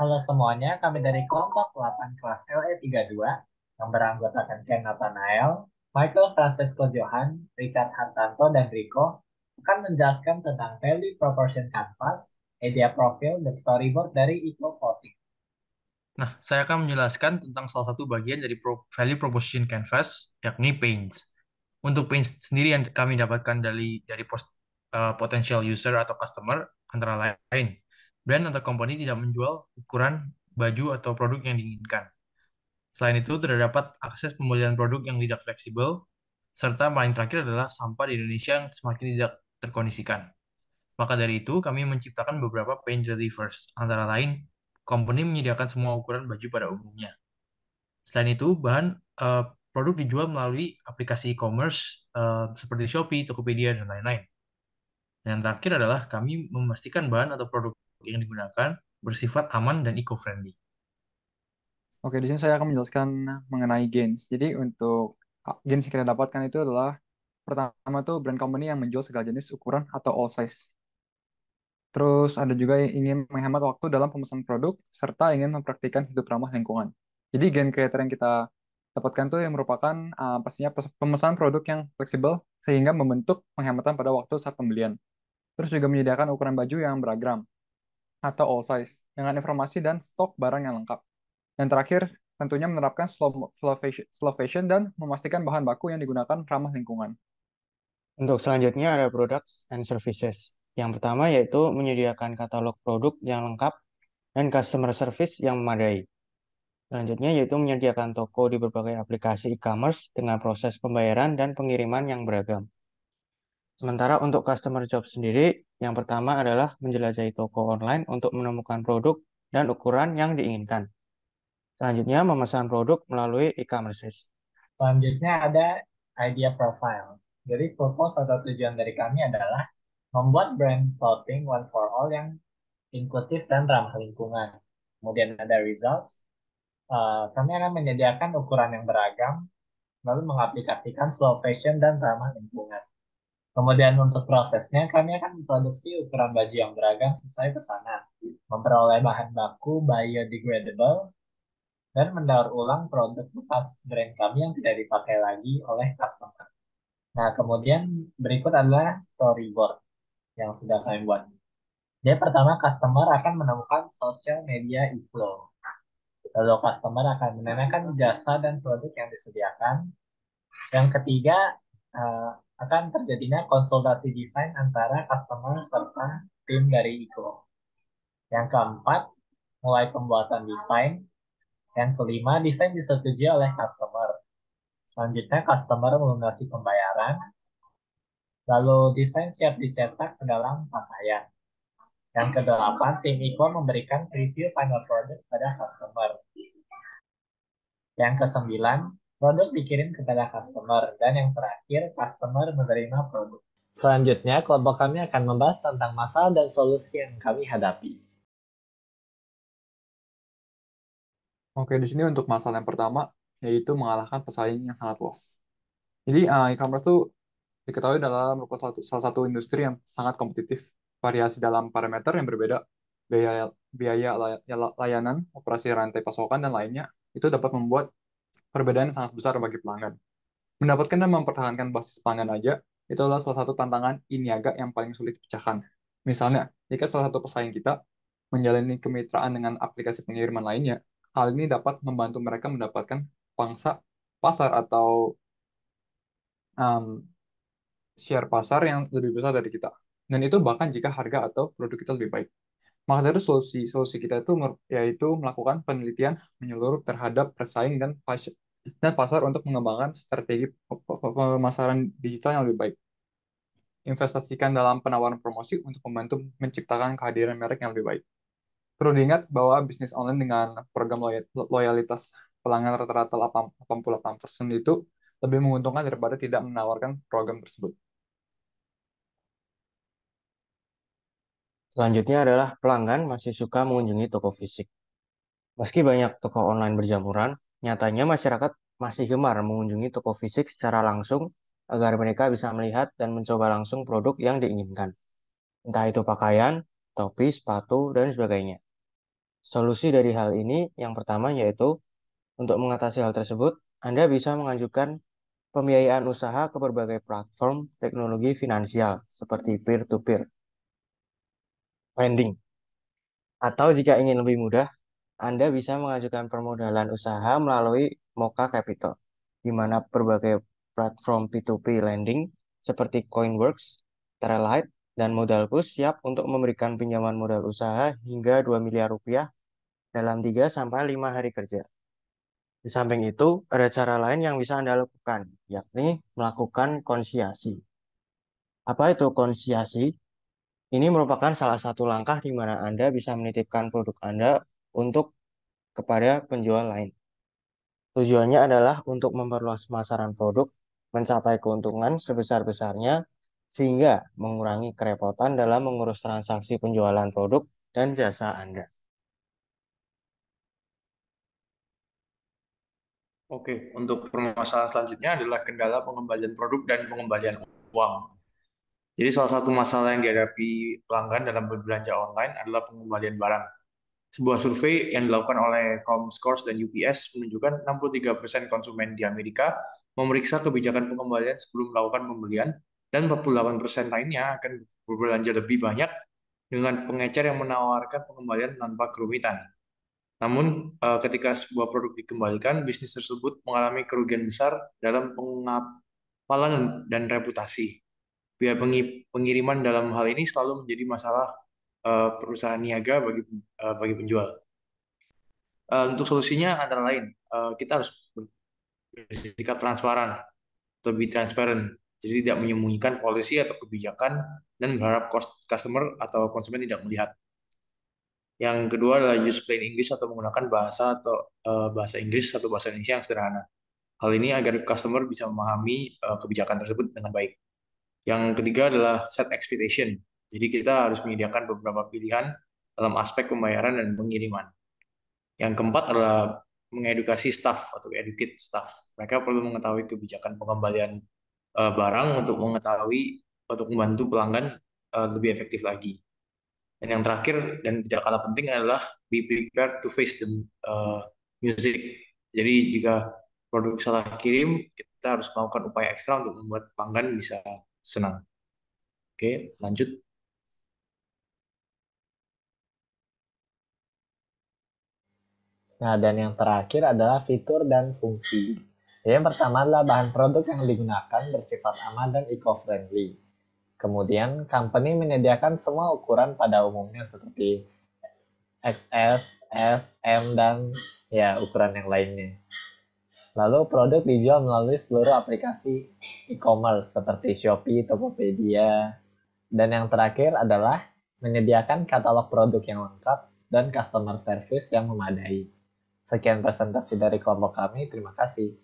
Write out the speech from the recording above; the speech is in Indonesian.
Halo semuanya, kami dari kelompok 8 kelas LE32 yang beranggotakan Ken Nathanael, Michael Francesco Johan, Richard Hartanto, dan Rico akan menjelaskan tentang value proportion canvas, idea profil, dan storyboard dari Eco Voting. Nah, saya akan menjelaskan tentang salah satu bagian dari value proposition canvas, yakni pains. Untuk pains sendiri yang kami dapatkan dari potential user atau customer, antara lain, brand atau company tidak menjual ukuran baju atau produk yang diinginkan. Selain itu, terdapat akses pembelian produk yang tidak fleksibel, serta paling terakhir adalah sampah di Indonesia yang semakin tidak terkondisikan. Maka dari itu, kami menciptakan beberapa pain relievers, antara lain, company menyediakan semua ukuran baju pada umumnya. Selain itu, eh, produk dijual melalui aplikasi e-commerce seperti Shopee, Tokopedia, dan lain-lain. Dan yang terakhir adalah kami memastikan bahan atau produk yang digunakan bersifat aman dan eco-friendly. Oke, di sini saya akan menjelaskan mengenai gains. Jadi untuk gains yang kita dapatkan itu adalah pertama tuh brand company yang menjual segala jenis ukuran atau all size. Terus ada juga yang ingin menghemat waktu dalam pemesanan produk serta ingin mempraktikkan hidup ramah lingkungan. Jadi gain creator yang kita dapatkan tuh yang merupakan pastinya pemesanan produk yang fleksibel sehingga membentuk penghematan pada waktu saat pembelian. Terus juga menyediakan ukuran baju yang beragam atau all size dengan informasi dan stok barang yang lengkap. Yang terakhir, tentunya menerapkan slow fashion dan memastikan bahan baku yang digunakan ramah lingkungan. Untuk selanjutnya ada products and services. Yang pertama yaitu menyediakan katalog produk yang lengkap dan customer service yang memadai. Selanjutnya yaitu menyediakan toko di berbagai aplikasi e-commerce dengan proses pembayaran dan pengiriman yang beragam. Sementara untuk customer job sendiri, yang pertama adalah menjelajahi toko online untuk menemukan produk dan ukuran yang diinginkan. Selanjutnya memesan produk melalui e-commerce. Selanjutnya ada idea profile. Jadi purpose atau tujuan dari kami adalah membuat brand clothing one for all yang inklusif dan ramah lingkungan. Kemudian ada results. Kami akan menyediakan ukuran yang beragam, lalu mengaplikasikan slow fashion dan ramah lingkungan. Kemudian untuk prosesnya, kami akan memproduksi ukuran baju yang beragam sesuai pesanan, memperoleh bahan baku biodegradable, dan mendaur ulang produk bekas brand kami yang tidak dipakai lagi oleh customer. Nah, kemudian berikut adalah storyboard yang sudah kami buat. Jadi pertama, customer akan menemukan social media e-flow. Lalu customer akan menanyakan jasa dan produk yang disediakan. Yang ketiga, eh, akan terjadinya konsultasi desain antara customer serta tim dari Iko. Yang keempat, mulai pembuatan desain. Yang kelima, desain disetujui oleh customer. Selanjutnya, customer melunasi pembayaran. Lalu, desain siap dicetak ke dalam pakaian. Yang kedelapan, tim Iko memberikan review final product pada customer. Yang kesembilan, produk dikirim kepada customer. Dan yang terakhir, customer menerima produk. Selanjutnya, kelompok kami akan membahas tentang masalah dan solusi yang kami hadapi. Oke, di sini untuk masalah yang pertama, yaitu mengalahkan pesaing yang sangat luas. Jadi, e-commerce itu diketahui dalam merupakan salah satu industri yang sangat kompetitif. Variasi dalam parameter yang berbeda, biaya, layanan, operasi rantai pasokan, dan lainnya, itu dapat membuat perbedaan yang sangat besar bagi pelanggan. Mendapatkan dan mempertahankan basis pelanggan aja, itu adalah salah satu tantangan niaga yang paling sulit dipecahkan. Misalnya, jika salah satu pesaing kita menjalani kemitraan dengan aplikasi pengiriman lainnya, hal ini dapat membantu mereka mendapatkan pangsa pasar atau um, share pasar yang lebih besar dari kita. Dan itu bahkan jika harga atau produk kita lebih baik. Maka dari itu solusi kita itu yaitu melakukan penelitian menyeluruh terhadap pesaing dan pasar untuk mengembangkan strategi pemasaran digital yang lebih baik. Investasikan dalam penawaran promosi untuk membantu menciptakan kehadiran merek yang lebih baik. Perlu diingat bahwa bisnis online dengan program loyalitas pelanggan rata-rata 88% itu lebih menguntungkan daripada tidak menawarkan program tersebut. Selanjutnya adalah pelanggan masih suka mengunjungi toko fisik. Meski banyak toko online berjamuran, nyatanya masyarakat masih gemar mengunjungi toko fisik secara langsung agar mereka bisa melihat dan mencoba langsung produk yang diinginkan. Entah itu pakaian, topi, sepatu, dan sebagainya. Solusi dari hal ini yang pertama yaitu untuk mengatasi hal tersebut, Anda bisa mengajukan pembiayaan usaha ke berbagai platform teknologi finansial seperti peer-to-peer lending. Atau jika ingin lebih mudah, Anda bisa mengajukan permodalan usaha melalui Moka Capital, di mana berbagai platform P2P lending seperti Coinworks, Teralite, dan Modalku siap untuk memberikan pinjaman modal usaha hingga 2 miliar rupiah dalam 3 sampai 5 hari kerja. Di samping itu, ada cara lain yang bisa Anda lakukan, yakni melakukan konsiasi. Apa itu konsiasi? Ini merupakan salah satu langkah di mana Anda bisa menitipkan produk Anda untuk kepada penjual lain. Tujuannya adalah untuk memperluas pemasaran produk, mencapai keuntungan sebesar-besarnya, sehingga mengurangi kerepotan dalam mengurus transaksi penjualan produk dan jasa Anda. Oke, untuk permasalahan selanjutnya adalah kendala pengembalian produk dan pengembalian uang. Jadi salah satu masalah yang dihadapi pelanggan dalam berbelanja online adalah pengembalian barang. Sebuah survei yang dilakukan oleh Comscore dan UPS menunjukkan 63% konsumen di Amerika memeriksa kebijakan pengembalian sebelum melakukan pembelian, dan 48% lainnya akan berbelanja lebih banyak dengan pengecer yang menawarkan pengembalian tanpa kerumitan. Namun, ketika sebuah produk dikembalikan, bisnis tersebut mengalami kerugian besar dalam pengapalan dan reputasi. Biaya pengiriman dalam hal ini selalu menjadi masalah perusahaan niaga bagi penjual. Untuk solusinya antara lain, kita harus bersikap transparan, lebih transparan. Jadi tidak menyembunyikan polisi atau kebijakan dan berharap customer atau konsumen tidak melihat. Yang kedua adalah use plain English atau menggunakan bahasa Inggris atau bahasa Indonesia yang sederhana. Hal ini agar customer bisa memahami kebijakan tersebut dengan baik. Yang ketiga adalah set expectation. Jadi kita harus menyediakan beberapa pilihan dalam aspek pembayaran dan pengiriman. Yang keempat adalah mengedukasi staff atau educate staff. Mereka perlu mengetahui kebijakan pengembalian barang untuk membantu pelanggan lebih efektif lagi. Dan yang terakhir dan tidak kalah penting adalah be prepared to face the music. Jadi jika produk salah kirim, kita harus melakukan upaya ekstra untuk membuat pelanggan bisa senang. Oke, lanjut. Nah, dan yang terakhir adalah fitur dan fungsi. Jadi yang pertama adalah bahan produk yang digunakan bersifat aman dan eco-friendly. Kemudian, company menyediakan semua ukuran pada umumnya seperti XS, S, M, dan ya ukuran yang lainnya. Lalu produk dijual melalui seluruh aplikasi e-commerce seperti Shopee, Tokopedia. Dan yang terakhir adalah menyediakan katalog produk yang lengkap dan customer service yang memadai. Sekian presentasi dari kelompok kami, terima kasih.